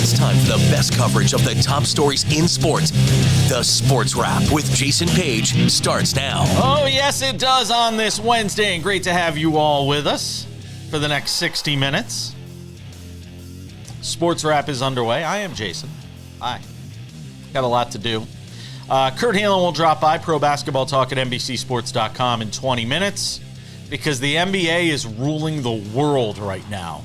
It's time for the best coverage of the top stories in sports. The Sports Wrap with Jason Page starts now. Oh, yes, it does on this Wednesday, and great to have you all with us for the next 60 minutes. Sports Wrap is underway. I am Jason. Hi. Got a lot to do. Kurt Helin will drop by, pro basketball talk at NBCSports.com in 20 minutes because the NBA is ruling the world right now.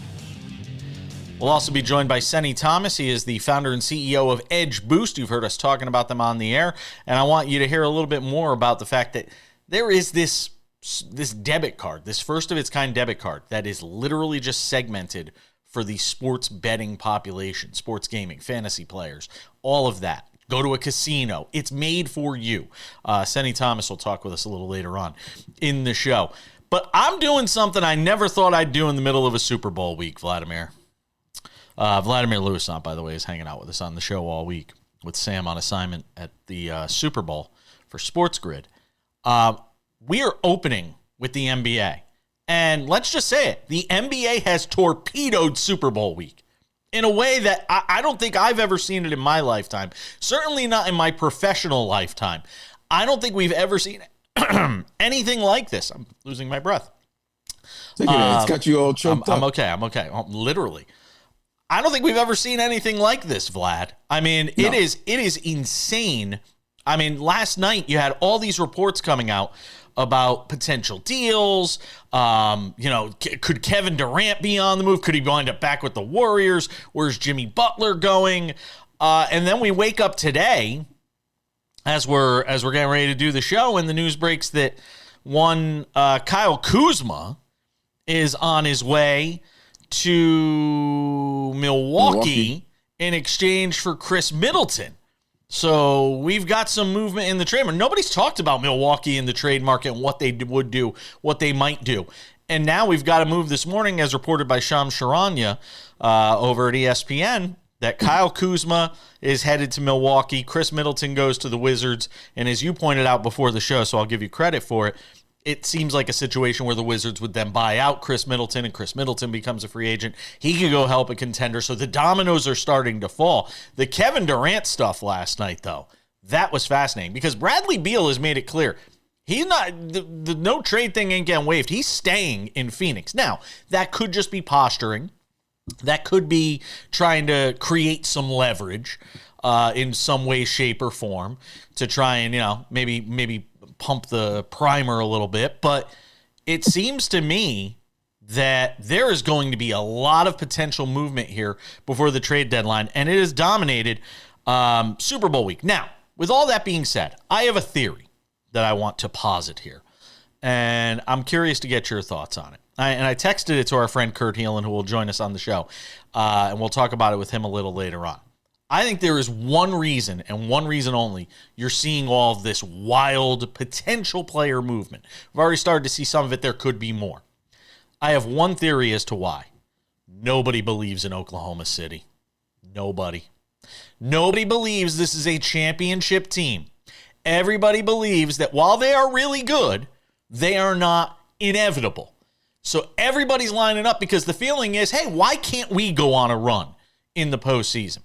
We'll also be joined by Seni Thomas. He is the founder and CEO of Edge Boost. You've heard us talking about them on the air, and I want you to hear a little bit more about the fact that there is this debit card, this first-of-its-kind debit card that is literally just segmented for the sports betting population, sports gaming, fantasy players, all of that. Go to a casino. It's made for you. Seni Thomas will talk with us a little later on in the show. But I'm doing something I never thought I'd do in the middle of a Super Bowl week, Vladimir. Vladimir Lewisant, by the way, is hanging out with us on the show all week with Sam on assignment at the Super Bowl for Sports Grid. We are opening with the NBA. And let's just say it. The NBA has torpedoed Super Bowl week in a way that I don't think I've ever seen it in my lifetime. Certainly not in my professional lifetime. I don't think we've ever seen anything like this. I'm losing my breath. It's got you all choked up. I'm okay. Literally. I don't think we've ever seen anything like this, Vlad. I mean, no. It is insane. I mean, last night you had all these reports coming out about potential deals. Could Kevin Durant be on the move? Could he wind up back with the Warriors? Where's Jimmy Butler going? And then we wake up today as we're getting ready to do the show, and the news breaks that one Kyle Kuzma is on his way to Milwaukee in exchange for Chris Middleton. So we've got some movement in the trade market. Nobody's talked about Milwaukee in the trade market and what they would do, what they might do. And now we've got a move this morning, as reported by Shams Charania over at ESPN, that Kyle Kuzma is headed to Milwaukee. Chris Middleton goes to the Wizards. And as you pointed out before the show, so I'll give you credit for it, it seems like a situation where the Wizards would then buy out Chris Middleton, and Chris Middleton becomes a free agent. He could go help a contender. So the dominoes are starting to fall. The Kevin Durant stuff last night, though, that was fascinating because Bradley Beal has made it clear. He's not, the no trade thing ain't getting waived. He's staying in Phoenix. Now, that could just be posturing. That could be trying to create some leverage in some way, shape, or form to try and, maybe pump the primer a little bit. But it seems to me that there is going to be a lot of potential movement here before the trade deadline, and it has dominated Super Bowl week. Now, with all that being said, I have a theory that I want to posit here, and I'm curious to get your thoughts on it. I texted it to our friend Kurt Helin, who will join us on the show, and we'll talk about it with him a little later on. I think there is one reason, and one reason only, you're seeing all of this wild potential player movement. We've already started to see some of it. There could be more. I have one theory as to why. Nobody believes in Oklahoma City. Nobody. Nobody believes this is a championship team. Everybody believes that while they are really good, they are not inevitable. So everybody's lining up because the feeling is, hey, why can't we go on a run in the postseason?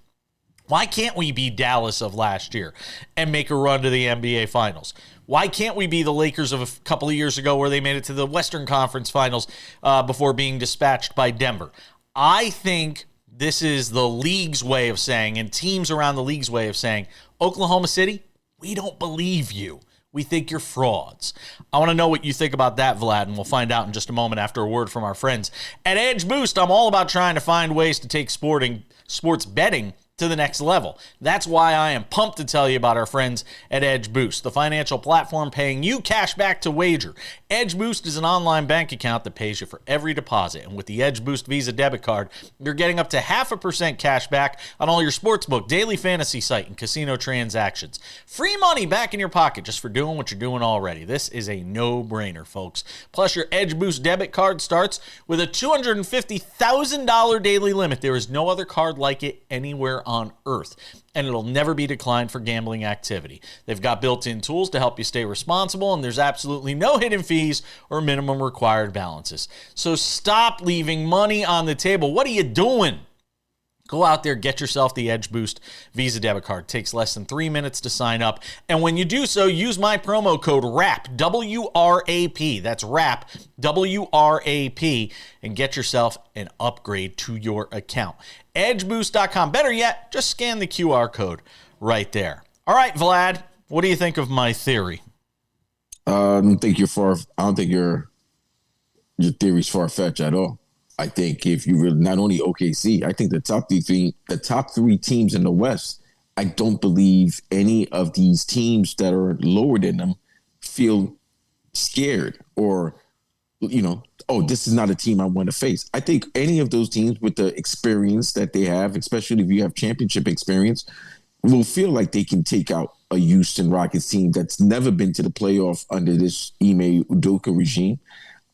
Why can't we be Dallas of last year and make a run to the NBA Finals? Why can't we be the Lakers of a couple of years ago where they made it to the Western Conference Finals before being dispatched by Denver? I think this is the league's way of saying, and teams around the league's way of saying, Oklahoma City, we don't believe you. We think you're frauds. I want to know what you think about that, Vlad, and we'll find out in just a moment after a word from our friends at Edge Boost. I'm all about trying to find ways to take sports betting to the next level. That's why I am pumped to tell you about our friends at Edge Boost, the financial platform paying you cash back to wager. Edge Boost is an online bank account that pays you for every deposit. And with the Edge Boost Visa debit card, you're getting up to 0.5% cash back on all your sportsbook, daily fantasy site, and casino transactions. Free money back in your pocket just for doing what you're doing already. This is a no-brainer, folks. Plus, your Edge Boost debit card starts with a $250,000 daily limit. There is no other card like it anywhere on earth, and it'll never be declined for gambling activity. They've got built-in tools to help you stay responsible, and there's absolutely no hidden fees or minimum required balances. So stop leaving money on the table. What are you doing? Go out there, get yourself the Edge Boost Visa debit card. It takes less than 3 minutes to sign up. And when you do so, use my promo code WRAP, W-R-A-P. That's WRAP, W-R-A-P, and get yourself an upgrade to your account. EdgeBoost.com. Better yet, just scan the QR code right there. All right, Vlad, what do you think of my theory? I don't think your theory's far-fetched at all. I think if you really, not only OKC, I think the top three teams in the West, I don't believe any of these teams that are lower than them feel scared or, oh, this is not a team I want to face. I think any of those teams with the experience that they have, especially if you have championship experience, will feel like they can take out a Houston Rockets team that's never been to the playoff under this Ime Udoka regime.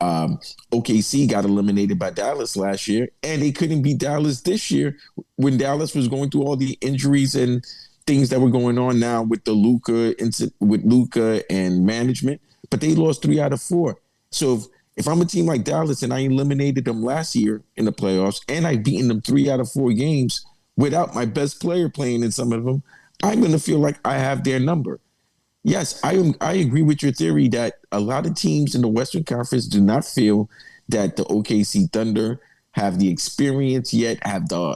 OKC got eliminated by Dallas last year, and they couldn't beat Dallas this year when Dallas was going through all the injuries and things that were going on now with the Luka and management. But they lost 3 out of 4. So if I'm a team like Dallas and I eliminated them last year in the playoffs, and I've beaten them 3 out of 4 games without my best player playing in some of them, I'm going to feel like I have their number. Yes, I agree with your theory that a lot of teams in the Western Conference do not feel that the OKC Thunder have the experience yet, have the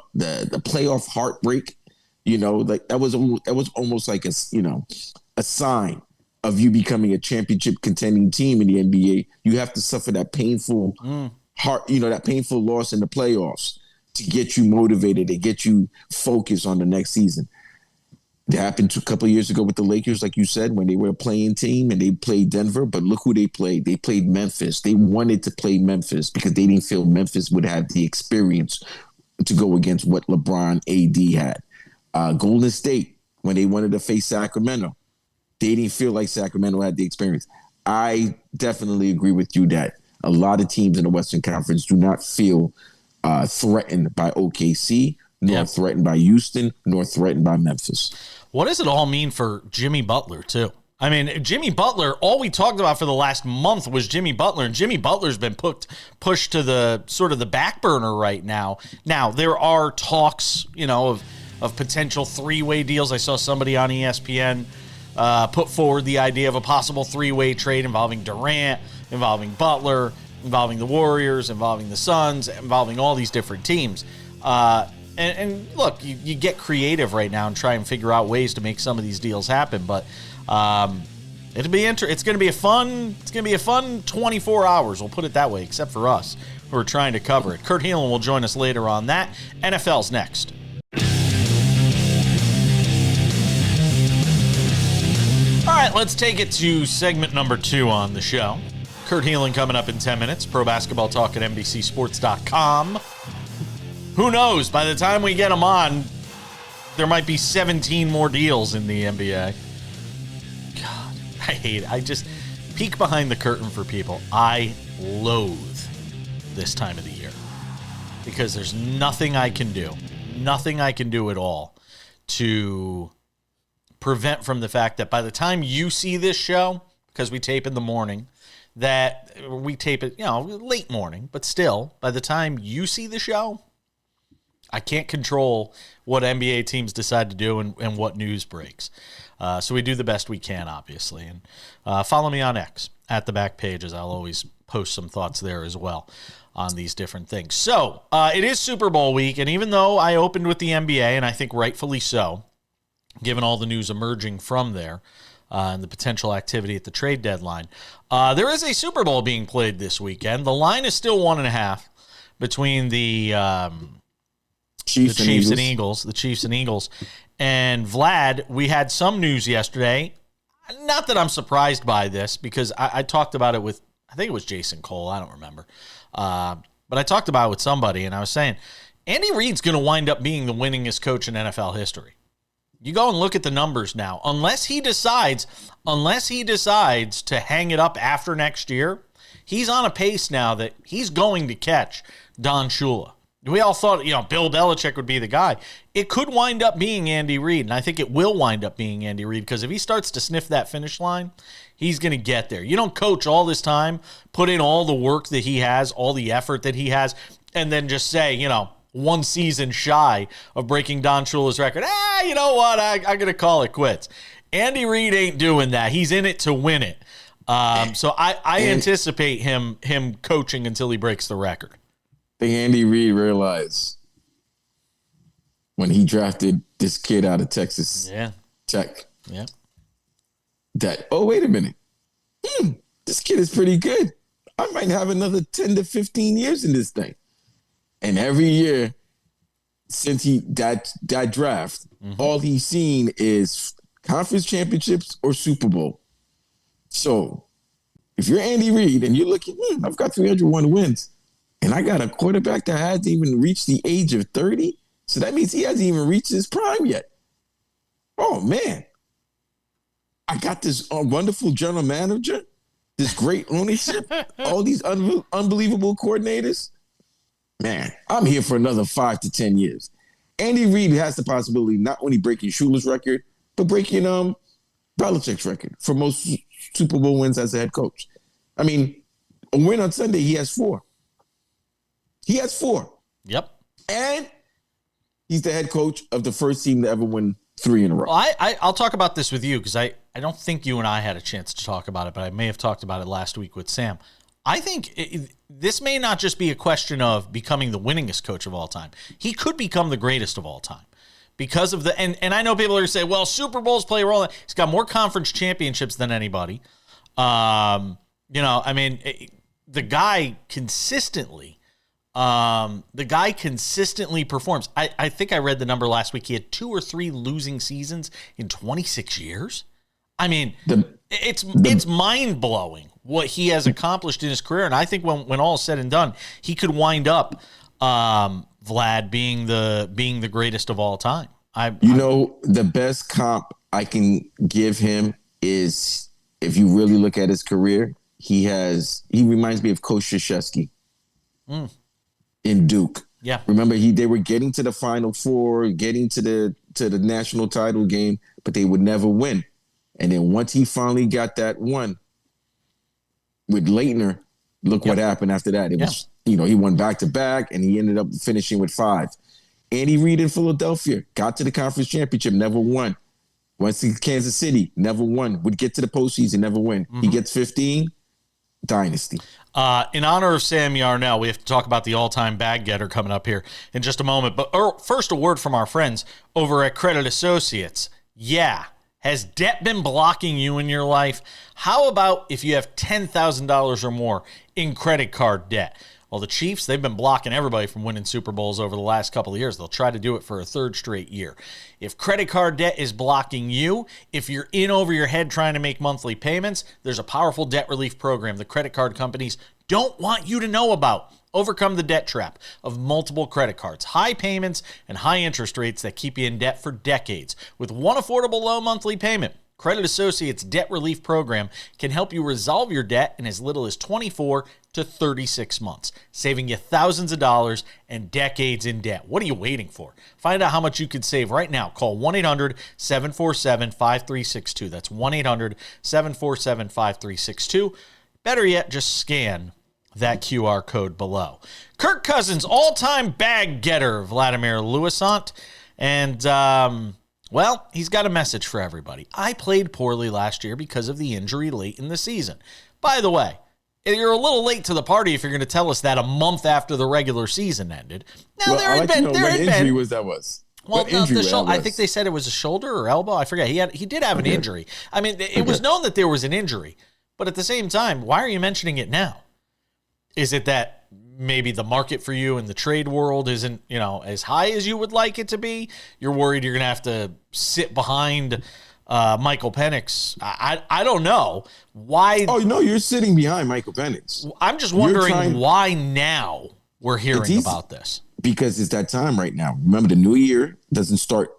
playoff heartbreak. Like that was almost like a sign of you becoming a championship contending team in the NBA. You have to suffer that painful that painful loss in the playoffs to get you motivated and get you focused on the next season. It happened a couple of years ago with the Lakers, like you said, when they were a playing team and they played Denver. But look who they played. They played Memphis. They wanted to play Memphis because they didn't feel Memphis would have the experience to go against what LeBron AD had. Golden State, when they wanted to face Sacramento, they didn't feel like Sacramento had the experience. I definitely agree with you that a lot of teams in the Western Conference do not feel threatened by OKC, nor threatened by Houston, nor threatened by Memphis. What does it all mean for Jimmy Butler, too? I mean, Jimmy Butler, all we talked about for the last month was Jimmy Butler, and Jimmy Butler's been pushed to the sort of the back burner right now. Now, there are talks, of potential 3-way deals. I saw somebody on ESPN put forward the idea of a possible 3-way trade involving Durant, involving Butler, involving the Warriors, involving the Suns, involving all these different teams. And look, you get creative right now and try and figure out ways to make some of these deals happen. But it's going to be a fun 24 hours. We'll put it that way, except for us who are trying to cover it. Kurt Helin will join us later on that. NFL's next. All right, let's take it to segment number 2 on the show. Kurt Helin coming up in 10 minutes. Pro basketball talk at NBCSports.com. Who knows? By the time we get them on, there might be 17 more deals in the NBA. God, I hate it. I just peek behind the curtain for people. I loathe this time of the year because there's nothing I can do at all to prevent from the fact that by the time you see this show, because we tape in the morning, that we tape it, late morning, but still, by the time you see the show, I can't control what NBA teams decide to do and what news breaks. So we do the best we can, obviously. And follow me on X at the back pages. I'll always post some thoughts there as well on these different things. So it is Super Bowl week, and even though I opened with the NBA, and I think rightfully so, given all the news emerging from there and the potential activity at the trade deadline, there is a Super Bowl being played this weekend. The line is still 1.5 between the Chiefs and Eagles. The Chiefs and Eagles. And Vlad, we had some news yesterday. Not that I'm surprised by this, because I talked about it with, I think it was Jason Cole. I don't remember. But I talked about it with somebody, and I was saying, Andy Reid's going to wind up being the winningest coach in NFL history. You go and look at the numbers now. Unless he decides to hang it up after next year, he's on a pace now that he's going to catch Don Shula. We all thought, Bill Belichick would be the guy. It could wind up being Andy Reid, and I think it will wind up being Andy Reid, because if he starts to sniff that finish line, he's going to get there. You don't coach all this time, put in all the work that he has, all the effort that he has, and then just say, one season shy of breaking Don Shula's record. You know what? I'm going to call it quits. Andy Reid ain't doing that. He's in it to win it. So I anticipate him coaching until he breaks the record. I think Andy Reid realized when he drafted this kid out of Texas Tech that, oh, wait a minute. This kid is pretty good. I might have another 10 to 15 years in this thing. And every year since that draft, all he's seen is conference championships or Super Bowl. So if you're Andy Reid and you're looking, I've got 301 wins, and I got a quarterback that hasn't even reached the age of 30, so that means he hasn't even reached his prime yet. Oh, man. I got this wonderful general manager, this great ownership, all these unbelievable coordinators. Man, I'm here for another 5 to 10 years. Andy Reid has the possibility not only breaking Shula's record, but breaking Belichick's record for most Super Bowl wins as a head coach. I mean, a win on Sunday, he has 4. He has 4. Yep. And he's the head coach of the first team to ever win 3 in a row. Well, I'll talk about this with you because I don't think you and I had a chance to talk about it, but I may have talked about it last week with Sam. I think this may not just be a question of becoming the winningest coach of all time. He could become the greatest of all time because of the and I know people are going to say, well, Super Bowls play a role. He's got more conference championships than anybody. I mean, the guy consistently performs. I think I read the number last week. He had 2 or 3 losing seasons in 26 years. I mean, it's mind-blowing what he has accomplished in his career. And I think when all is said and done, he could wind up Vlad being the greatest of all time. The best comp I can give him is, if you really look at his career, he reminds me of Coach Krzyzewski in Duke. Yeah. Remember, they were getting to the Final Four, getting to the national title game, but they would never win. And then once he finally got that one with Leitner, look what happened after that. It was, he won back-to-back, and he ended up finishing with 5. Andy Reid in Philadelphia got to the conference championship, never won. Went to Kansas City, never won. Would get to the postseason, never win. He gets 15, dynasty. In honor of Sam Yarnell, we have to talk about the all-time bag getter coming up here in just a moment. But first, a word from our friends over at Credit Associates. Yeah. Has debt been blocking you in your life? How about if you have $10,000 or more in credit card debt? Well, the Chiefs, they've been blocking everybody from winning Super Bowls over the last couple of years. They'll try to do it for a 3rd straight year. If credit card debt is blocking you, if you're in over your head trying to make monthly payments, there's a powerful debt relief program the credit card companies don't want you to know about. Overcome the debt trap of multiple credit cards, high payments, and high interest rates that keep you in debt for decades. With one affordable low monthly payment, Credit Associates Debt Relief Program can help you resolve your debt in as little as 24 to 36 months, saving you thousands of dollars and decades in debt. What are you waiting for? Find out how much you could save right now. Call 1-800-747-5362. That's 1-800-747-5362. Better yet, just scan that QR code below. Kirk Cousins' all-time bag getter, Vladimir Louisant. And, he's got a message for everybody. I played poorly last year because of the injury late in the season. By the way, you're a little late to the party if you're going to tell us that a month after the regular season ended. Now, Well, I think they said it was a shoulder or elbow. I forget. He did have an injury. I mean, it was known that there was an injury. But at the same time, why are you mentioning it now? Is it that maybe the market for you in the trade world isn't, as high as you would like it to be? You're worried you're going to have to sit behind Michael Penix. I don't know why. Oh, no, you're sitting behind Michael Penix. I'm just wondering why now we're hearing about this. Because it's that time right now. Remember, the new year doesn't start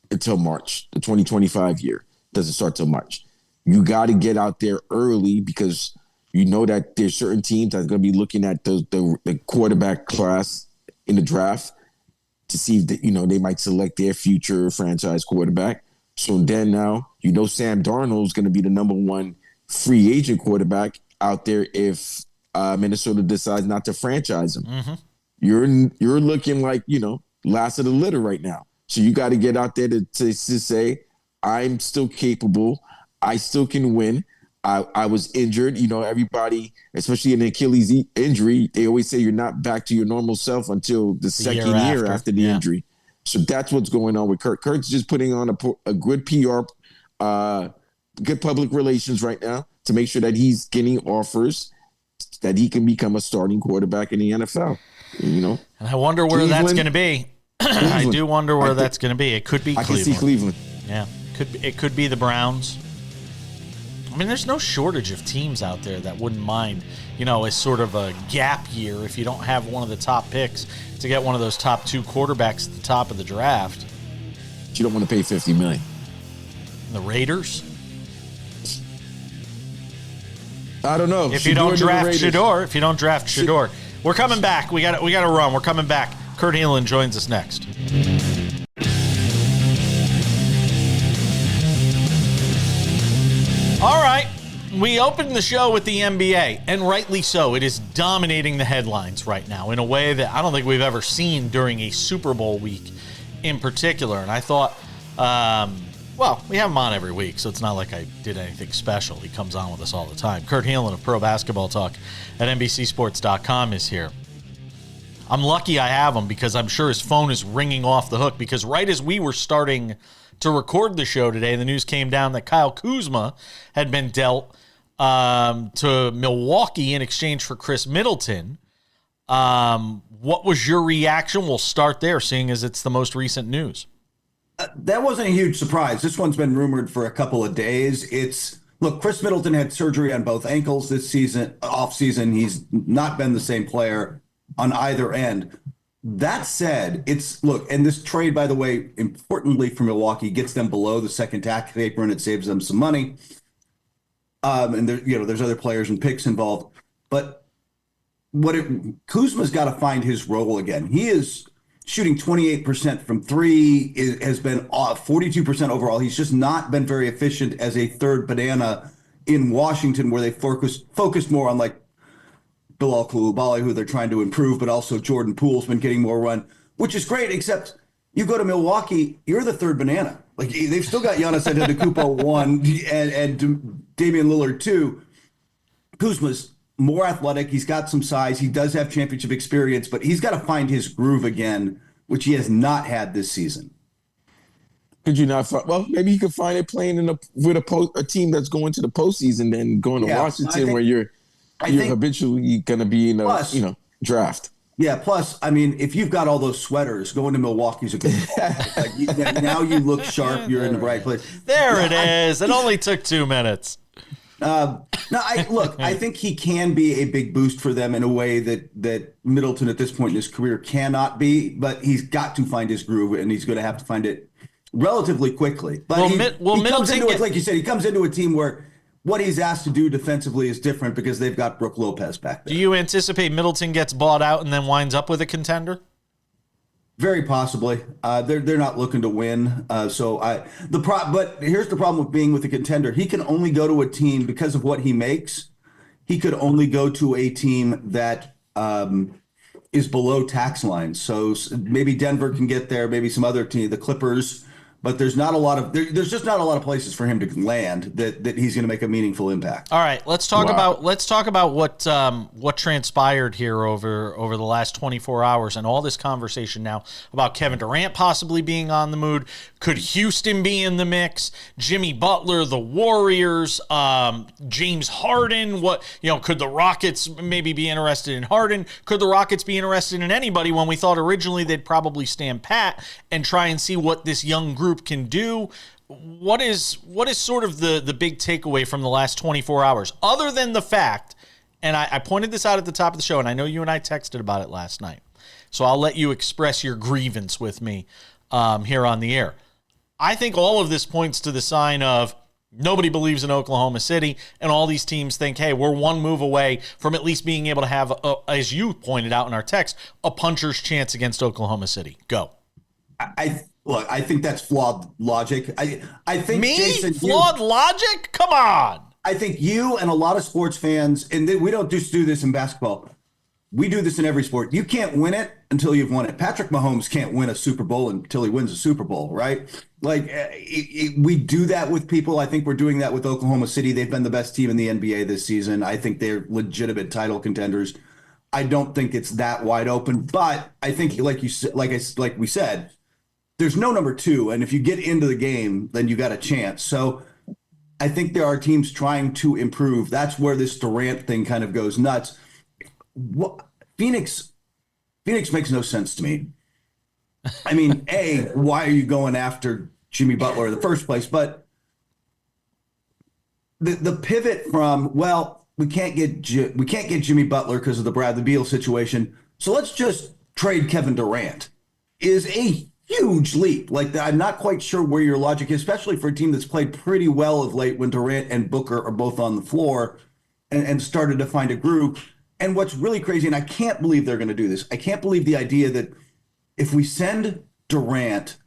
until March. The 2025 year doesn't start till March. You got to get out there early because you know that there's certain teams that are going to be looking at the quarterback class in the draft to see if they might select their future franchise quarterback. So then now, Sam Darnold is going to be the number 1 free agent quarterback out there if Minnesota decides not to franchise him. you're looking like, last of the litter right now. So you got to get out there to say, I'm still capable. I still can win. I was injured. Everybody, especially in the Achilles injury, they always say you're not back to your normal self until the second year after the injury. So that's what's going on with Kurt. Kurt's just putting on a good PR, good public relations right now to make sure that he's getting offers that he can become a starting quarterback in the NFL. And I wonder where that's going to be. I do wonder where that's going to be. It could be Cleveland. I can see Cleveland. Yeah, it could be the Browns. I mean, there's no shortage of teams out there that wouldn't mind, as sort of a gap year if you don't have one of the top picks to get one of those top 2 quarterbacks at the top of the draft. You don't want to pay $50 million. The Raiders? I don't know. If you don't draft Shedeur. We're coming back. We got to run. We're coming back. Kurt Helin joins us next. All right, we opened the show with the NBA, and rightly so. It is dominating the headlines right now in a way that I don't think we've ever seen during a Super Bowl week in particular. And I thought, we have him on every week, so it's not like I did anything special. He comes on with us all the time. Kurt Helin of Pro Basketball Talk at NBCSports.com is here. I'm lucky I have him because I'm sure his phone is ringing off the hook because right as we were starting to record the show today, the news came down that Kyle Kuzma had been dealt to Milwaukee in exchange for Chris Middleton. What was your reaction? We'll start there, seeing as it's the most recent news. That wasn't a huge surprise. This one's been rumored for a couple of days. Look, Chris Middleton had surgery on both ankles this season, off season. He's not been the same player on either end. That said, and this trade, by the way, importantly for Milwaukee, gets them below the second tax apron. It saves them some money. And there's other players and picks involved. But Kuzma's got to find his role again. He is shooting 28% from three, has been 42% overall. He's just not been very efficient as a third banana in Washington, where they focused more on like Bilal Coulibaly, who they're trying to improve, but also Jordan Poole's been getting more run, which is great, except you go to Milwaukee, you're the third banana. Like, they've still got Giannis Antetokounmpo 1 and Damian Lillard 2. Kuzma's more athletic. He's got some size. He does have championship experience, but he's got to find his groove again, which he has not had this season. Could you not find? Well, maybe you could find it playing with a team that's going to the postseason, then going to Washington, where you're habitually going to be in a draft. Yeah. Plus, I mean, if you've got all those sweaters, going to Milwaukee's a good call. Now you look sharp. You're in the right place. There it is. It only took 2 minutes. I think he can be a big boost for them in a way that Middleton at this point in his career cannot be, but he's got to find his groove, and he's going to have to find it relatively quickly. But he comes into it, like you said, he comes into a team where what he's asked to do defensively is different because they've got Brook Lopez back there. Do you anticipate Middleton gets bought out and then winds up with a contender? Very possibly. They're not looking to win. But here's the problem with being with a contender. He can only go to a team because of what he makes. He could only go to a team that is below tax lines. So maybe Denver can get there, maybe some other team, the Clippers. But there's just not a lot of places for him to land that he's going to make a meaningful impact. All right, let's talk about what transpired here over the last 24 hours and all this conversation now about Kevin Durant possibly being on the mood. Could Houston be in the mix? Jimmy Butler, the Warriors, James Harden. Could the Rockets maybe be interested in Harden? Could the Rockets be interested in anybody when we thought originally they'd probably stand pat and try and see what this young group can do? What is sort of the big takeaway from the last 24 hours, other than the fact, and I pointed this out at the top of the show, and I know you and I texted about it last night, so I'll let you express your grievance with me here on the air. I think all of this points to the sign of nobody believes in Oklahoma City, and all these teams think, hey, we're one move away from at least being able to have, as you pointed out in our text, a puncher's chance against Oklahoma City. Go. I think that's flawed logic. I think Jason, flawed logic? Come on. I think you and a lot of sports fans, and we don't just do this in basketball, we do this in every sport. You can't win it until you've won it. Patrick Mahomes can't win a Super Bowl until he wins a Super Bowl, right? Like we do that with people. I think we're doing that with Oklahoma City. They've been the best team in the NBA this season. I think they're legitimate title contenders. I don't think it's that wide open, but I think, like we said, there's no number two, and if you get into the game, then you got a chance. So I think there are teams trying to improve. That's where this Durant thing kind of goes nuts. Phoenix makes no sense to me. I mean, why are you going after Jimmy Butler in the first place? But the pivot from, well, we can't get Jimmy Butler because of the Bradley Beal situation, so let's just trade Kevin Durant, is a huge leap. Like, I'm not quite sure where your logic is, especially for a team that's played pretty well of late when Durant and Booker are both on the floor and started to find a groove. And what's really crazy, and I can't believe they're going to do this, I can't believe the idea that if we send Durant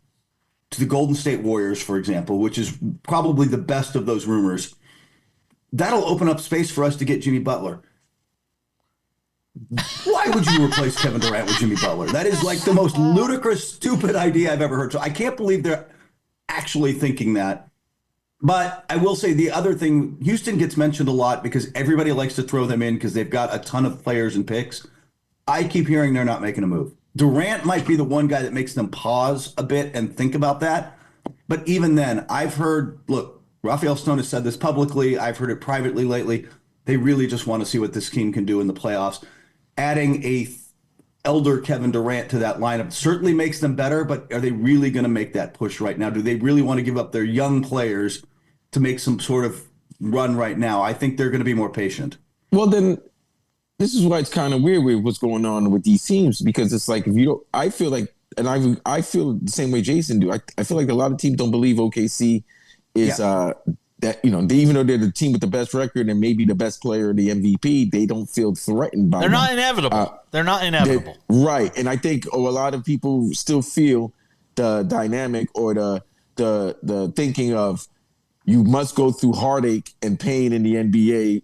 to the Golden State Warriors, for example, which is probably the best of those rumors, that'll open up space for us to get Jimmy Butler. Why would you replace Kevin Durant with Jimmy Butler? That is like the most ludicrous, stupid idea I've ever heard. So I can't believe they're actually thinking that. But I will say the other thing, Houston gets mentioned a lot because everybody likes to throw them in because they've got a ton of players and picks. I keep hearing they're not making a move. Durant might be the one guy that makes them pause a bit and think about that. But even then, I've heard, look, Rafael Stone has said this publicly. I've heard it privately lately. They really just want to see what this team can do in the playoffs. Adding a elder Kevin Durant to that lineup certainly makes them better, but are they really going to make that push right now? Do they really want to give up their young players to make some sort of run right now? I think they're going to be more patient. Well, then this is why it's kind of weird with what's going on with these teams, because it's like, if you don't, I feel like, and I feel the same way Jason do. I feel like a lot of teams don't believe OKC is that, even though they're the team with the best record and maybe the best player, the MVP, they don't feel threatened by They're not inevitable. They're not inevitable. Right. And I think a lot of people still feel the dynamic or the thinking of, you must go through heartache and pain in the NBA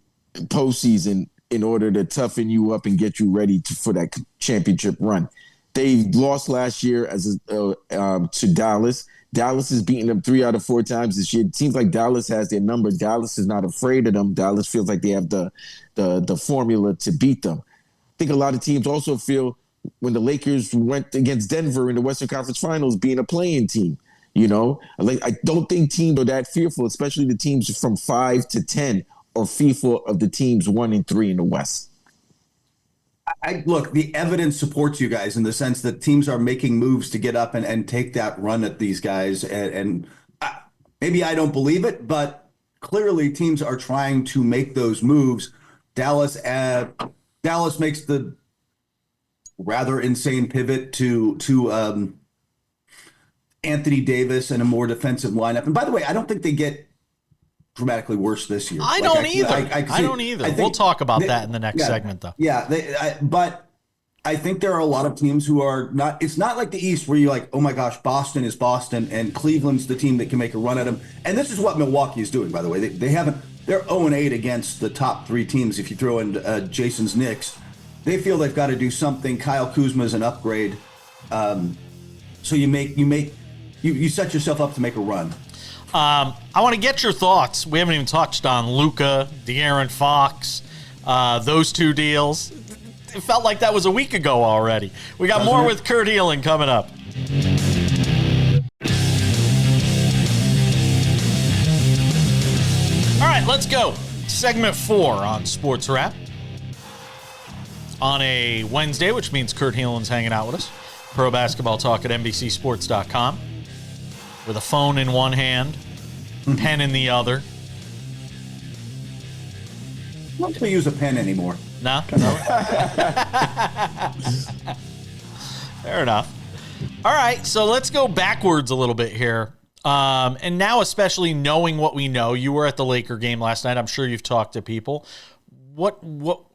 postseason in order to toughen you up and get you ready for that championship run. They lost last year to Dallas. Dallas has beaten them 3 out of 4 times this year. It seems like Dallas has their number. Dallas is not afraid of them. Dallas feels like they have the formula to beat them. I think a lot of teams also feel when the Lakers went against Denver in the Western Conference Finals being a playing team. Like, I don't think teams are that fearful, especially the teams from 5 to 10 are fearful of the teams 1 and 3 in the West. Look, the evidence supports you guys in the sense that teams are making moves to get up and take that run at these guys. And maybe I don't believe it, but clearly teams are trying to make those moves. Dallas makes the rather insane pivot to Anthony Davis and a more defensive lineup. And by the way, I don't think they get dramatically worse this year. I don't either. We'll talk about that in the next segment, though. Yeah, but I think there are a lot of teams who are not. It's not like the East where you're like, oh my gosh, Boston is Boston and Cleveland's the team that can make a run at them. And this is what Milwaukee is doing, by the way. They haven't. They're 0-8 against the top 3 teams. If you throw in Jason's Knicks, they feel they've got to do something. Kyle Kuzma is an upgrade. So you set yourself up to make a run. I want to get your thoughts. We haven't even touched on Luka, De'Aaron Fox, those 2 deals. It felt like that was a week ago already. We got more with Kurt Helin coming up. All right, let's go. Segment 4 on SportsWrap. On a Wednesday, which means Kurt Helin's hanging out with us. Pro basketball talk at NBCSports.com. With a phone in one hand, pen in the other. I don't really use a pen anymore. No? Fair enough. All right, so let's go backwards a little bit here. And now, especially knowing what we know, you were at the Laker game last night. I'm sure you've talked to people. What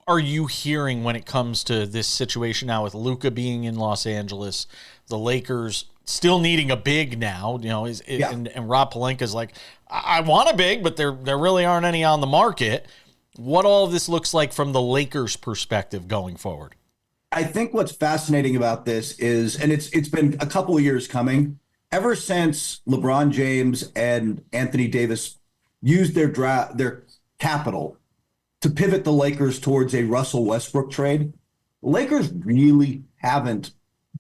are you hearing when it comes to this situation now with Luka being in Los Angeles, the Lakers still needing a big now, and Rob Pelinka's like, I want a big, but there really aren't any on the market. What all of this looks like from the Lakers' perspective going forward? I think what's fascinating about this is, and it's been a couple of years coming, ever since LeBron James and Anthony Davis used their capital to pivot the Lakers towards a Russell Westbrook trade. The Lakers really haven't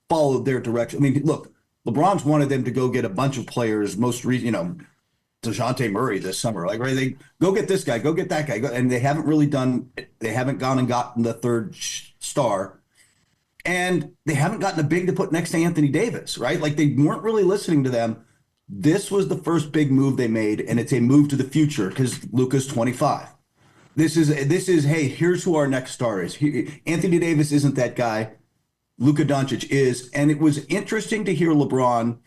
followed their direction. I mean, look, LeBron's wanted them to go get a bunch of players, DeJounte Murray this summer. Like, right, they go get this guy, go get that guy. And they haven't really they haven't gone and gotten the third star. And they haven't gotten a big to put next to Anthony Davis, right? Like, they weren't really listening to them. This was the first big move they made, and it's a move to the future because Luka's 25. This is, hey, here's who our next star is. Anthony Davis isn't that guy. Luka Doncic is. And it was interesting to hear LeBron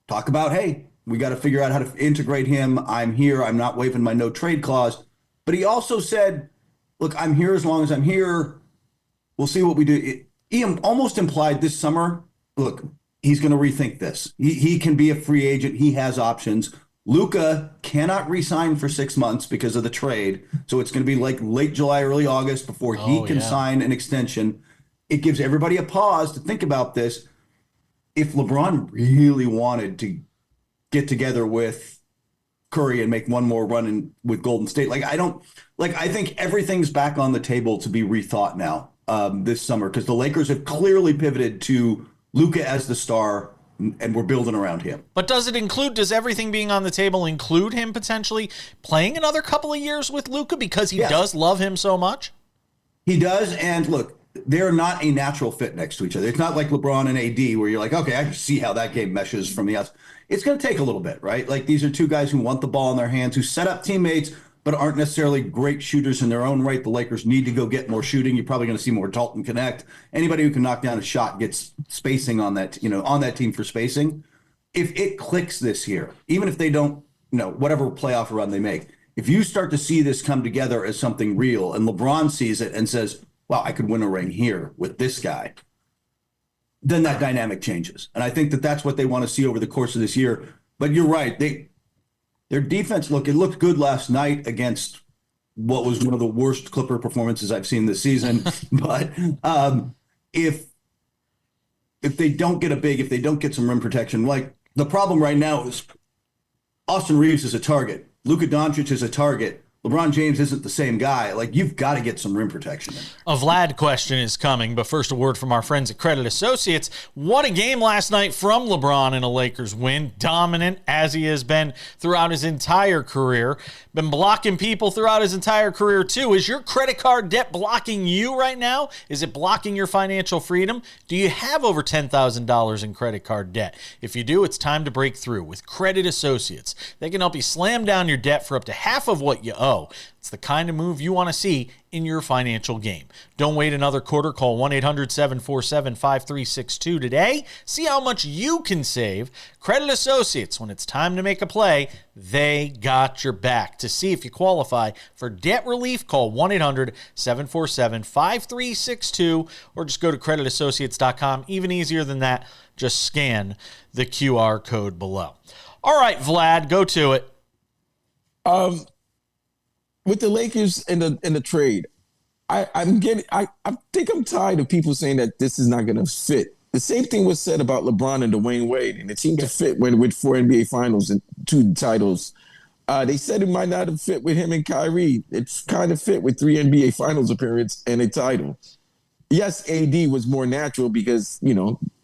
talk about, hey, we got to figure out how to integrate him. I'm here. I'm not waiving my no trade clause. But he also said, look, I'm here as long as I'm here. We'll see what we do. He almost implied this summer, look, he's going to rethink this. He can be a free agent. He has options. Luka cannot re-sign for 6 months because of the trade. So it's going to be like late July, early August before he can sign an extension. It gives everybody a pause to think about this. If LeBron really wanted to get together with Curry and make one more run with Golden State, I think everything's back on the table to be rethought now this summer because the Lakers have clearly pivoted to Luka as the star, and we're building around him. But does everything being on the table include him potentially playing another couple of years with Luka because he does love him so much? He does, and look, they're not a natural fit next to each other. It's not like LeBron and AD where you're like, okay, I can see how that game meshes from the outside. It's going to take a little bit, right? Like, these are two guys who want the ball in their hands, who set up teammates, but aren't necessarily great shooters in their own right. The Lakers need to go get more shooting. You're probably going to see more Dalton Connect. Anybody who can knock down a shot gets spacing on that, on that team for spacing. If it clicks this year, even if they don't, whatever playoff run they make, if you start to see this come together as something real and LeBron sees it and says, wow, I could win a ring here with this guy, then that dynamic changes. And I think that that's what they want to see over the course of this year. But you're right. Their defense, it looked good last night against what was one of the worst Clipper performances I've seen this season. But if they don't get if they don't get some rim protection, like, the problem right now is Austin Reeves is a target. Luka Doncic is a target. LeBron James isn't the same guy. Like, you've got to get some rim protection in. A Vlad question is coming, but first a word from our friends at Credit Associates. What a game last night from LeBron in a Lakers win. Dominant as he has been throughout his entire career. Been blocking people throughout his entire career too. Is your credit card debt blocking you right now? Is it blocking your financial freedom? Do you have over $10,000 in credit card debt? If you do, it's time to break through with Credit Associates. They can help you slam down your debt for up to half of what you owe. It's the kind of move you want to see in your financial game. Don't wait another quarter. Call 1-800-747-5362 today. See how much you can save. Credit Associates, when it's time to make a play, they got your back. To see if you qualify for debt relief, call 1-800-747-5362 or just go to creditassociates.com. Even easier than that, just scan the QR code below. All right, Vlad, go to it. With the Lakers and the trade, I think I'm tired of people saying that this is not going to fit. The same thing was said about LeBron and Dwayne Wade, and it seemed to fit with 4 NBA Finals and 2 titles. They said it might not have fit with him and Kyrie. It's kind of fit with 3 NBA Finals appearances and a title. Yes, AD was more natural because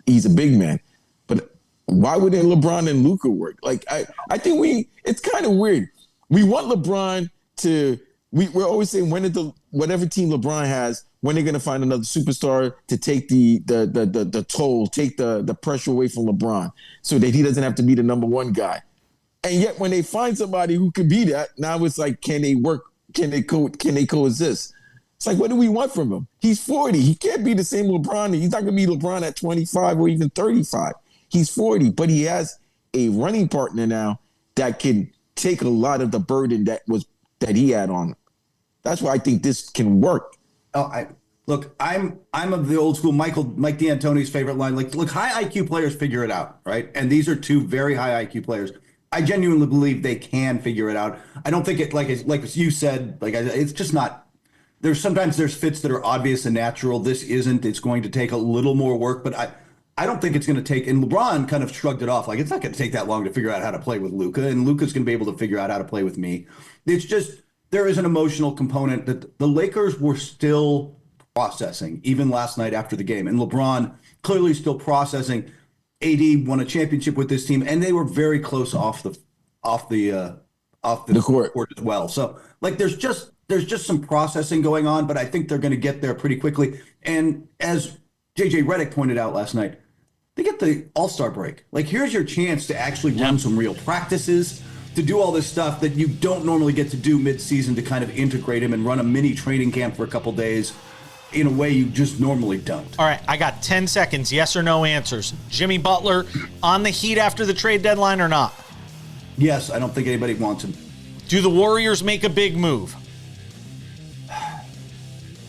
he's a big man, but why wouldn't LeBron and Luka work? Like, I think it's kind of weird. We want LeBron we're always saying whatever team LeBron has, when they're going to find another superstar to take the toll, take the pressure away from LeBron so that he doesn't have to be the number one guy. And yet when they find somebody who could be that, now it's like, can they work? Can they coexist? It's like, what do we want from him? He's 40. He can't be the same LeBron. He's not going to be LeBron at 25 or even 35. He's 40, but he has a running partner now that can take a lot of the burden that he had on him. That's why I think this can work. I'm of the old school Mike D'Antoni's favorite line. Like, look, high IQ players figure it out, right? And these are 2 very high IQ players. I genuinely believe they can figure it out. I don't think it like you said, it's just not. there's fits that are obvious and natural. This isn't. It's going to take a little more work, but I don't think it's going to take. And LeBron kind of shrugged it off, like it's not going to take that long to figure out how to play with Luka, and Luka's going to be able to figure out how to play with me. It's just there is an emotional component that the Lakers were still processing even last night after the game, and LeBron clearly still processing. AD won a championship with this team, and they were very close off the court as well. So like there's just some processing going on, but I think they're going to get there pretty quickly. And as JJ Redick pointed out last night, they get the All-Star break. Like here's your chance to actually run some real practices, to do all this stuff that you don't normally get to do mid-season, to kind of integrate him and run a mini training camp for a couple days in a way you just normally don't. All right, I got 10 seconds, yes or no answers. Jimmy Butler on the Heat after the trade deadline or not? Yes, I don't think anybody wants him. Do the Warriors make a big move?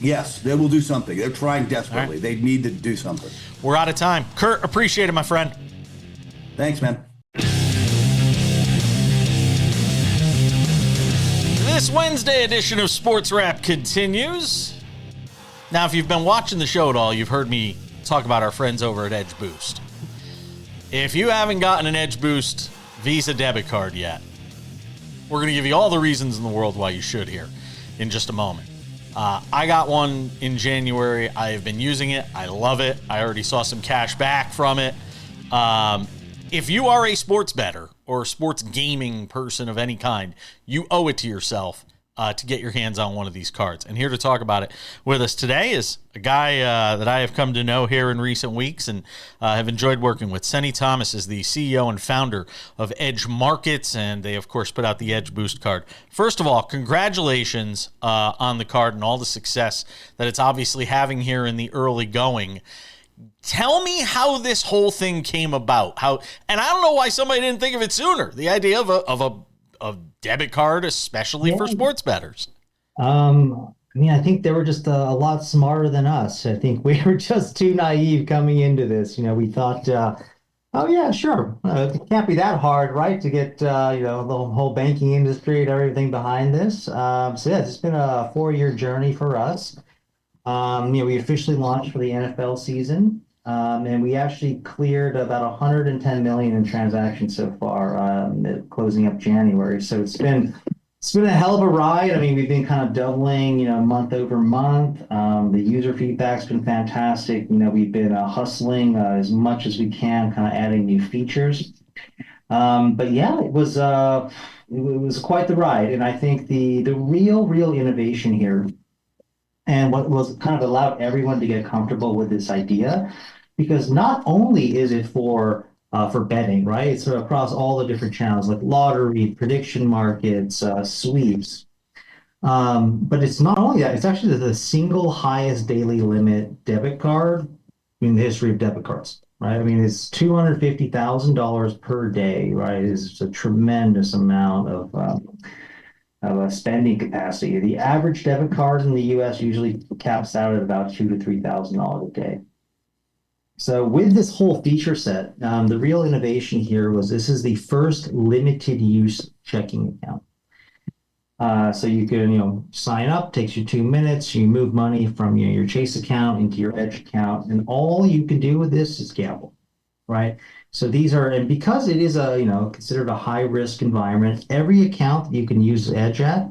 Yes, they will do something. They're trying desperately. Right. They need to do something. We're out of time. Kurt, appreciate it, my friend. Thanks, man. This Wednesday edition of Sports Wrap continues. Now, if you've been watching the show at all, you've heard me talk about our friends over at Edge Boost. If you haven't gotten an Edge Boost Visa debit card yet, we're going to give you all the reasons in the world why you should here in just a moment. I got one in January. I have been using it. I love it. I already saw some cash back from it. If you are a sports bettor or a sports gaming person of any kind, you owe it to yourself to get your hands on one of these cards. And here to talk about it with us today is a guy that I have come to know here in recent weeks and have enjoyed working with. Seni Thomas is the CEO and founder of Edge Markets, and they, of course, put out the Edge Boost card. First of all, congratulations on the card and all the success that it's obviously having here in the early going. Tell me how this whole thing came about. And I don't know why somebody didn't think of it sooner. The idea of a debit card, especially for sports bettors. I think they were just a lot smarter than us. I think we were just too naive coming into this. We thought, oh yeah, sure. It can't be that hard, right? To get, the whole banking industry and everything behind this. So yeah, it's been a 4-year journey for us. We officially launched for the NFL season. And we actually cleared about 110 million in transactions so far, closing up January. So it's been a hell of a ride. I mean, we've been kind of doubling, month over month. The user feedback's been fantastic. We've been hustling as much as we can, kind of adding new features. But yeah, it was quite the ride. And I think the real innovation here, and what was kind of allowed everyone to get comfortable with this idea, because not only is it for betting, right? It's across all the different channels like lottery, prediction markets, sweeps. But it's not only that, it's actually the single highest daily limit debit card in the history of debit cards, right? I mean, it's $250,000 per day, right? It's a tremendous amount of spending capacity. The average debit card in the U.S. usually caps out at about $2,000 to $3,000 a day. So with this whole feature set, the real innovation here was this is the first limited use checking account. So you can, sign up, takes you 2 minutes, you move money from your Chase account into your Edge account, and all you can do with this is gamble, right? So these are, and because it is considered a high risk environment, every account that you can use Edge at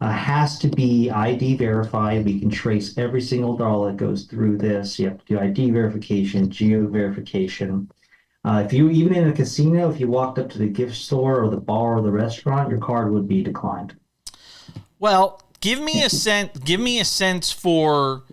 has to be ID verified. We can trace every single dollar that goes through this. You have to do ID verification, geo verification. If you, even in a casino, if you walked up to the gift store or the bar or the restaurant, your card would be declined. Well, give me a sense for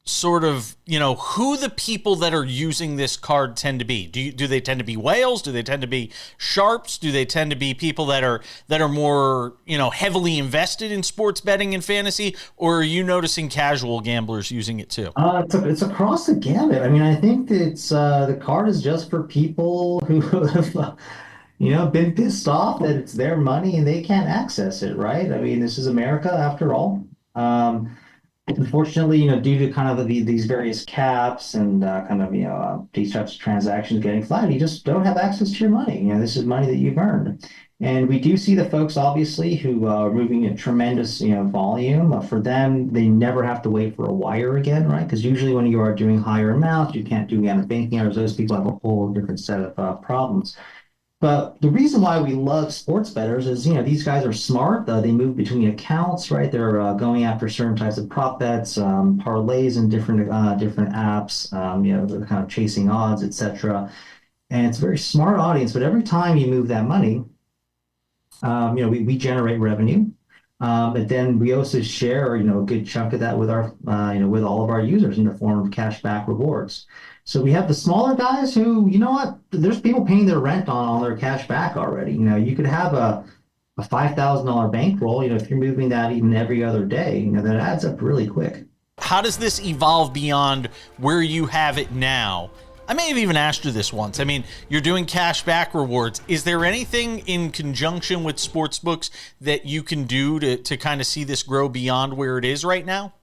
sort of, who the people that are using this card tend to be. Do they tend to be whales? Do they tend to be sharps? Do they tend to be people that are more, heavily invested in sports betting and fantasy? Or are you noticing casual gamblers using it too? It's across the gamut. I mean, I think it's the card is just for people who have, been pissed off that it's their money and they can't access it, right? I mean, this is America after all. Unfortunately, due to kind of these various caps and these types of transactions getting flagged, you just don't have access to your money. This is money that you've earned. And we do see the folks, obviously, who are moving a tremendous, volume. For them, they never have to wait for a wire again, right? Because usually when you are doing higher amounts, you can't do banking hours. Those people have a whole different set of problems. But the reason why we love sports bettors is, these guys are smart. They move between accounts, right? They're going after certain types of prop bets, parlays in different apps. They're kind of chasing odds, etc. And it's a very smart audience. But every time you move that money, we generate revenue, but then we also share, a good chunk of that with our, with all of our users in the form of cash back rewards. So we have the smaller guys who, there's people paying their rent on their cash back already. You could have a $5,000 bankroll, if you're moving that even every other day, that adds up really quick. How does this evolve beyond where you have it now? I may have even asked you this once. I mean, you're doing cash back rewards. Is there anything in conjunction with sportsbooks that you can do to kind of see this grow beyond where it is right now?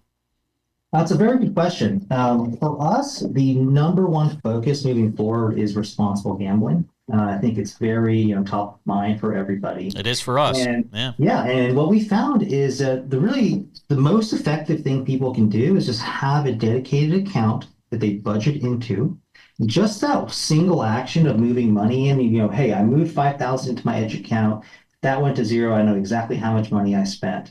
That's a very good question. For us, the number one focus moving forward is responsible gambling. I think it's very top of mind for everybody. It is for us. And, yeah. And what we found is that the most effective thing people can do is just have a dedicated account that they budget into. Just that single action of moving money in, hey, I moved 5,000 into my Edge account. That went to zero. I know exactly how much money I spent.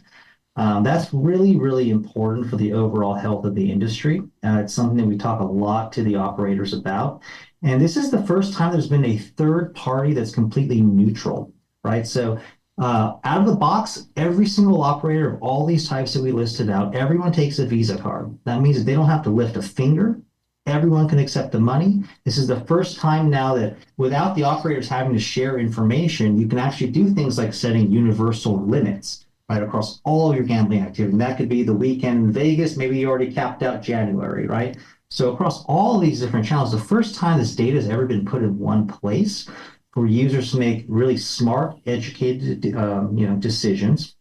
That's really, really important for the overall health of the industry. It's something that we talk a lot to the operators about. And this is the first time there's been a third party that's completely neutral, right? So out of the box, every single operator of all these types that we listed out, everyone takes a Visa card. That means that they don't have to lift a finger. Everyone can accept the money. This is the first time now that without the operators having to share information, you can actually do things like setting universal limits right across all of your gambling activity. And that could be the weekend in Vegas. Maybe you already capped out January, right? So across all these different channels, the first time this data has ever been put in one place for users to make really smart, educated, decisions,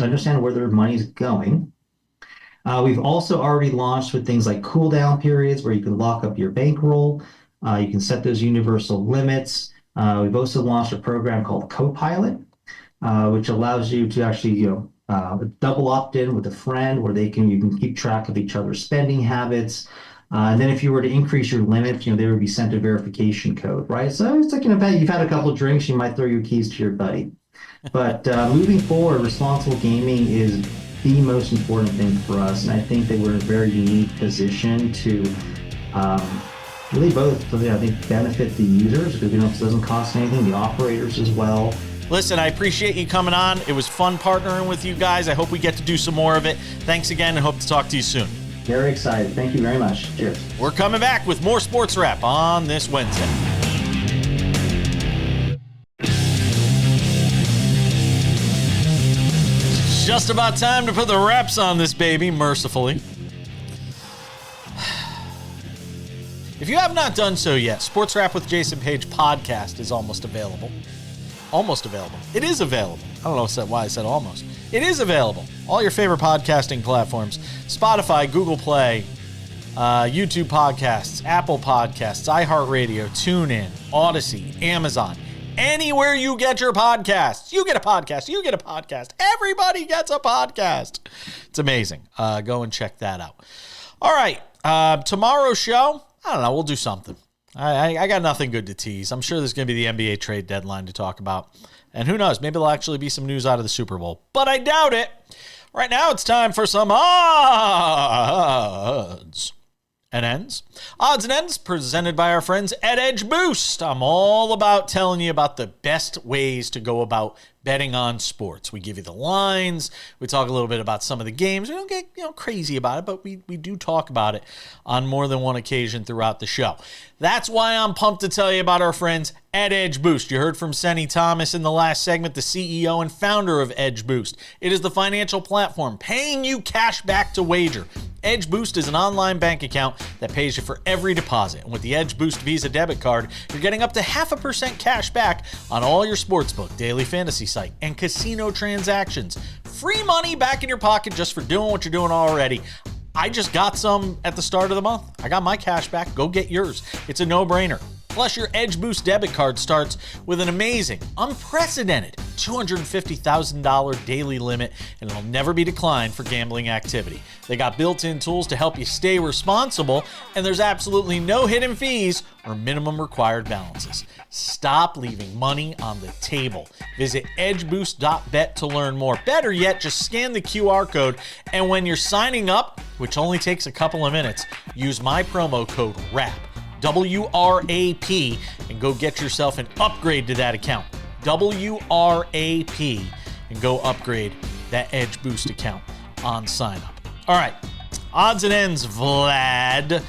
understand where their money is going. We've also already launched with things like cooldown periods where you can lock up your bankroll. You can set those universal limits. We've also launched a program called Copilot, which allows you to actually, double opt-in with a friend where you can keep track of each other's spending habits. And then if you were to increase your limit, they would be sent a verification code, right? So it's like an event. You've had a couple of drinks, you might throw your keys to your buddy. But moving forward, responsible gaming is the most important thing for us. And I think that we're in a very unique position to really both, I think, benefit the users because it doesn't cost anything, the operators as well. Listen, I appreciate you coming on. It was fun partnering with you guys. I hope we get to do some more of it. Thanks again and hope to talk to you soon. Very excited. Thank you very much. Cheers. We're coming back with more Sports Wrap on this Wednesday. Just about time to put the wraps on this baby, mercifully. If you have not done so yet, Sports Wrap with Jason Page podcast is almost available. Almost available. It is available. I don't know why I said almost. It is available. All your favorite podcasting platforms. Spotify, Google Play, YouTube Podcasts, Apple Podcasts, iHeartRadio, TuneIn, Odyssey, Amazon. Anywhere you get your podcasts, you get a podcast, you get a podcast. Everybody gets a podcast. It's amazing. Go and check that out. All right. Tomorrow's show, I don't know. We'll do something. I got nothing good to tease. I'm sure there's going to be the NBA trade deadline to talk about. And who knows, maybe there'll actually be some news out of the Super Bowl. But I doubt it. Right now it's time for some odds and ends. Odds and ends presented by our friends at Edge Boost. I'm all about telling you about the best ways to go about betting on sports. We give you the lines. We talk a little bit about some of the games. We don't get crazy about it, but we do talk about it on more than one occasion throughout the show. That's why I'm pumped to tell you about our friends at Edge Boost. You heard from Seni Thomas in the last segment, the CEO and founder of Edge Boost. It is the financial platform paying you cash back to wager. Edge Boost is an online bank account that pays you for every deposit. And with the Edge Boost Visa debit card, you're getting up to 0.5% cash back on all your sportsbook, daily fantasy site, and casino transactions. Free money back in your pocket just for doing what you're doing already. I just got some at the start of the month. I got my cash back. Go get yours. It's a no-brainer. Plus, your Edge Boost debit card starts with an amazing, unprecedented $250,000 daily limit, and it'll never be declined for gambling activity. They got built-in tools to help you stay responsible, and there's absolutely no hidden fees or minimum required balances. Stop leaving money on the table. Visit edgeboost.bet to learn more. Better yet, just scan the QR code, and when you're signing up, which only takes a couple of minutes, use my promo code WRAP, WRAP, and go get yourself an upgrade to that account. WRAP, and go upgrade that Edge Boost account on sign up. All right, odds and ends, Vlad.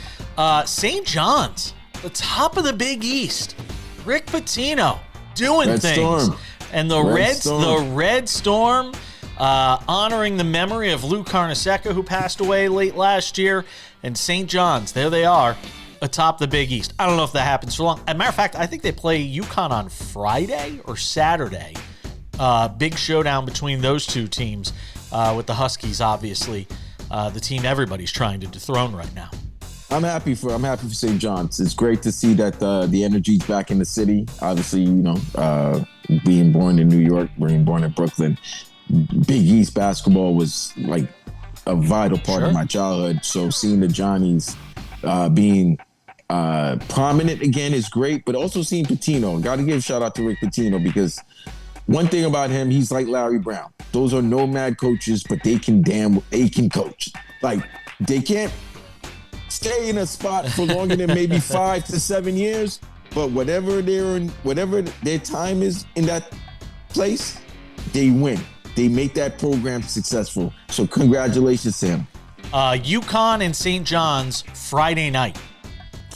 St. John's, the top of the Big East. Rick Pitino doing Red things. Storm. And the Red Storm, honoring the memory of Lou Carnesecca, who passed away late last year. And St. John's, there they are, atop the Big East. I don't know if that happens for long. As a matter of fact, I think they play UConn on Friday or Saturday. Big showdown between those two teams, with the Huskies, obviously, the team everybody's trying to dethrone right now. I'm happy for St. John's. It's great to see that the energy's back in the city. Obviously, being born in New York, being born in Brooklyn, Big East basketball was like a vital part of my childhood. So seeing the Johnnies being prominent again is great, but also seeing Pitino. Got to give a shout out to Rick Pitino, because one thing about him, he's like Larry Brown. Those are nomad coaches, but they can coach. Like, they can't stay in a spot for longer than maybe 5 to 7 years, but whatever their time is in that place, they win. They make that program successful. So congratulations to him. UConn and St. John's Friday night.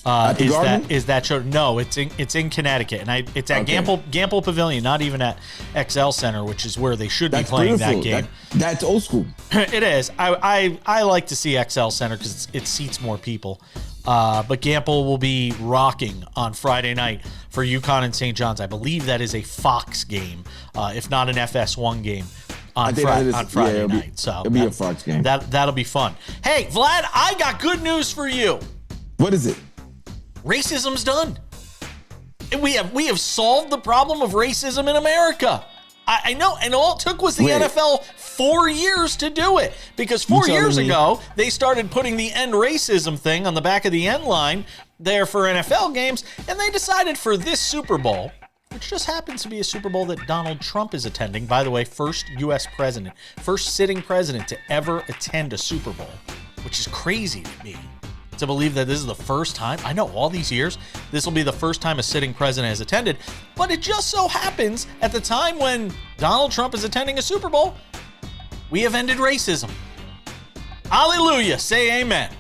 Is that show? No, it's in Connecticut, and it's at Gamble Pavilion, not even at XL Center, which is where they should be playing that game. That's old school. It is. I like to see XL Center because it seats more people. But Gamble will be rocking on Friday night for UConn and St. John's. I believe that is a Fox game, if not an FS1 game. On Friday night. So it'll be a Fox game. That'll be fun. Hey, Vlad, I got good news for you. What is it? Racism's done. We have solved the problem of racism in America. I know, and all it took was the NFL 4 years to do it. Because 4 years ago, they started putting the end racism thing on the back of the end line there for NFL games, and they decided for this Super Bowl, which just happens to be a Super Bowl that Donald Trump is attending. By the way, first U.S. president, first sitting president to ever attend a Super Bowl, which is crazy to me to believe that this is the first time. I know all these years, this will be the first time a sitting president has attended, but it just so happens at the time when Donald Trump is attending a Super Bowl, we have ended racism. Hallelujah. Say amen.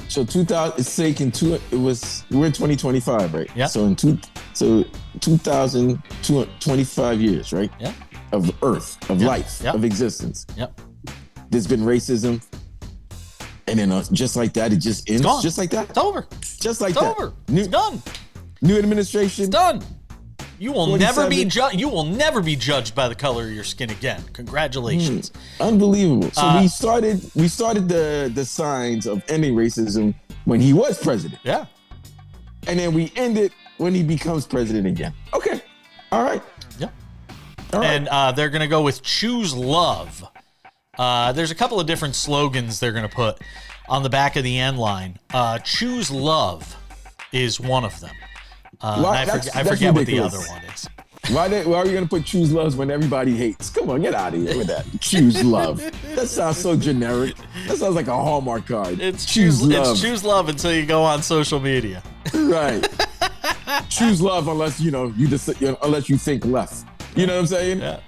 So we're in 2025, right? Yeah. So 2,225 years, right? Yeah. Of Earth, of life, of existence. Yep. There's been racism, and then just like that, it just ends. Gone. Just like that. It's over. Just like It's that. over. New, It's done. New administration. It's done. You will 47. never be You will never be judged by the color of your skin again. Congratulations. Unbelievable. So we started the signs of ending racism when he was president. Yeah. And then we end it when he becomes president again. Okay. All right. Yeah. All right. And they're going to go with choose love. There's a couple of different slogans they're going to put on the back of the end line. Choose love is one of them. I forget what the other one is. Why are you going to put choose loves when everybody hates? Come on, get out of here with that. Choose love. That sounds so generic. That sounds like a Hallmark card. It's choose love. It's choose love until you go on social media. Right. Choose love unless unless you think left. You know what I'm saying? Yeah.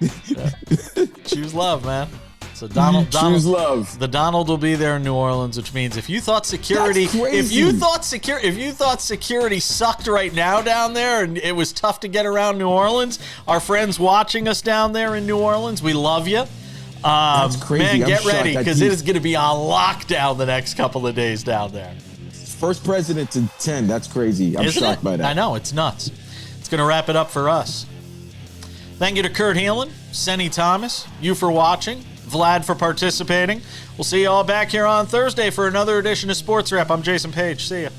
Choose love, man. So Donald, choose love. The Donald will be there in New Orleans, which means if you thought security, if you thought security sucked right now down there, and it was tough to get around New Orleans, our friends watching us down there in New Orleans, we love you. That's crazy. Man, get ready because it is going to be on lockdown the next couple of days down there. First president to 10. That's crazy. I'm shocked by that. I know, it's nuts. It's going to wrap it up for us. Thank you to Kurt Helin, Seni Thomas, you for watching, Vlad for participating. We'll see you all back here on Thursday for another edition of Sports Wrap. I'm Jason Page. See ya.